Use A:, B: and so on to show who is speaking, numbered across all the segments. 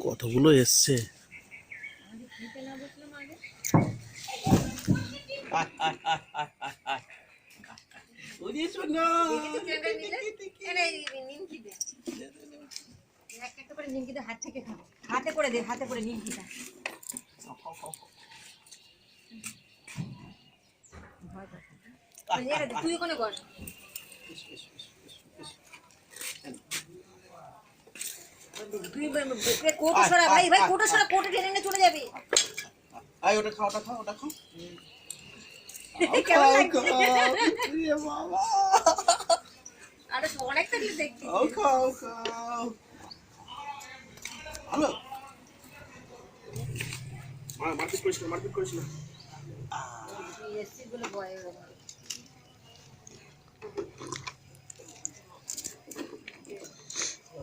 A: কতগুলো এসছে।
B: হাতে করে দে, হাতে করে নিমকিটা। তুই ওখানে কর। কোটো সরা ভাই, ভাই কোটো সরা, কোটো টেনে নিয়ে চলে যাবে।
A: আয় ওটা খাও, ওটা খাও, ওটা খাও।
B: কেমন লাগছে
A: বাবা,
B: আরে অনেক থাকলে দেখবি।
A: খাও খাও। হ্যালো, মারপিট করিস না, মারপিট করিস না।
B: এসছি বলে ভয় হয়ে গেল।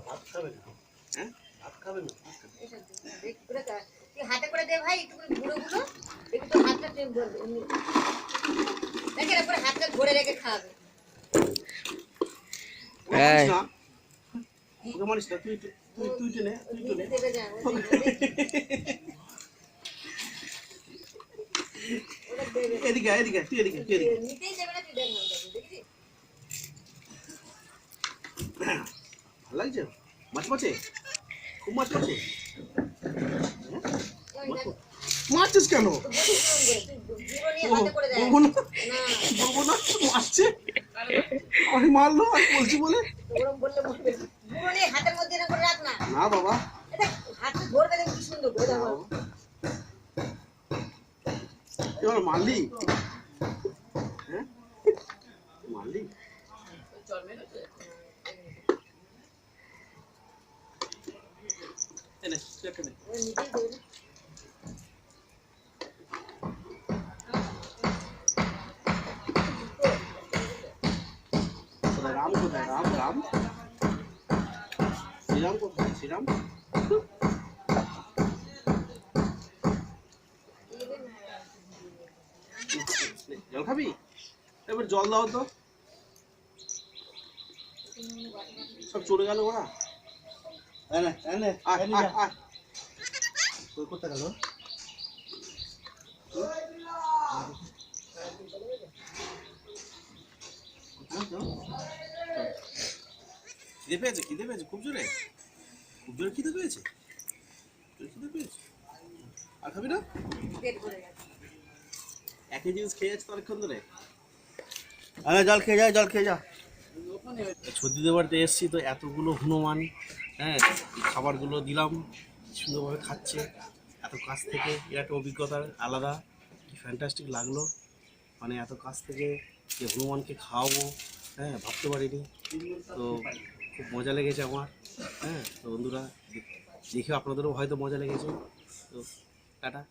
A: ভাত খাবে না? হ্যাঁ, ভাত খাবে না?
B: তুই হাতে করে দে ভাই, একটু করে গুঁড়ো গুলো, একটু হাতটা দেখে এরপরে হাতটা ধরে রেখে খাবে।
A: হ্যাঁ, ওকে মারিস না, তুই টেনে, তুই টেনে।
B: দেবে যা,
A: এদিকে এদিকে, তুই এদিকে, তুই এদিকে।
B: নিতেই যাবে না, তুই দেখ না, দেখেছিস?
A: ভালো লাগছে? মাছ মাছে? খুব মাছ মাছে? মারছিস কেন? বলবো না, মারছে। আমি মারলো আর বলছি বলে।
B: হাতের মধ্যে না করে রাখ না।
A: না বাবা,
B: হাতে ধরবে, দেখো কি সুন্দর করে দাও।
A: এবার মারলি? হ্যাঁ, মারলি? এনে, একটা নে। রাম কোথায়? রাম রাম শ্রীরাম কোথায়? শ্রীরাম জল খাবি? এবার জল দাও তো। সব চলে গেল ওরা। কোথায় গেল? খিদে পেয়েছে? খিদে পেয়েছে খুব জোরে? খুব জোরে খিদে পেয়েছে? খিদে পেয়েছে? আর খাবি না? একই জিনিস খেয়ে যাচ্ছে অনেকক্ষণ ধরে। জল খেয়ে যা, জল খেয়ে যা। ছদ্দিদের বাড়িতে এসছি তো এতগুলো হনুমান, হ্যাঁ, খাবারগুলো দিলাম, সুন্দরভাবে খাচ্ছে এত কাছ থেকে। এর একটা অভিজ্ঞতা আলাদা, ফ্যান্টাস্টিক লাগলো। মানে এত কাছ থেকে যে হনুমানকে খাওয়াবো, হ্যাঁ, ভাবতে পারিনি। তো খুব মজা লেগেছে আমার। হ্যাঁ, তো বন্ধুরা দেখে আপনাদেরও হয়তো মজা লেগেছে। তো টাটা।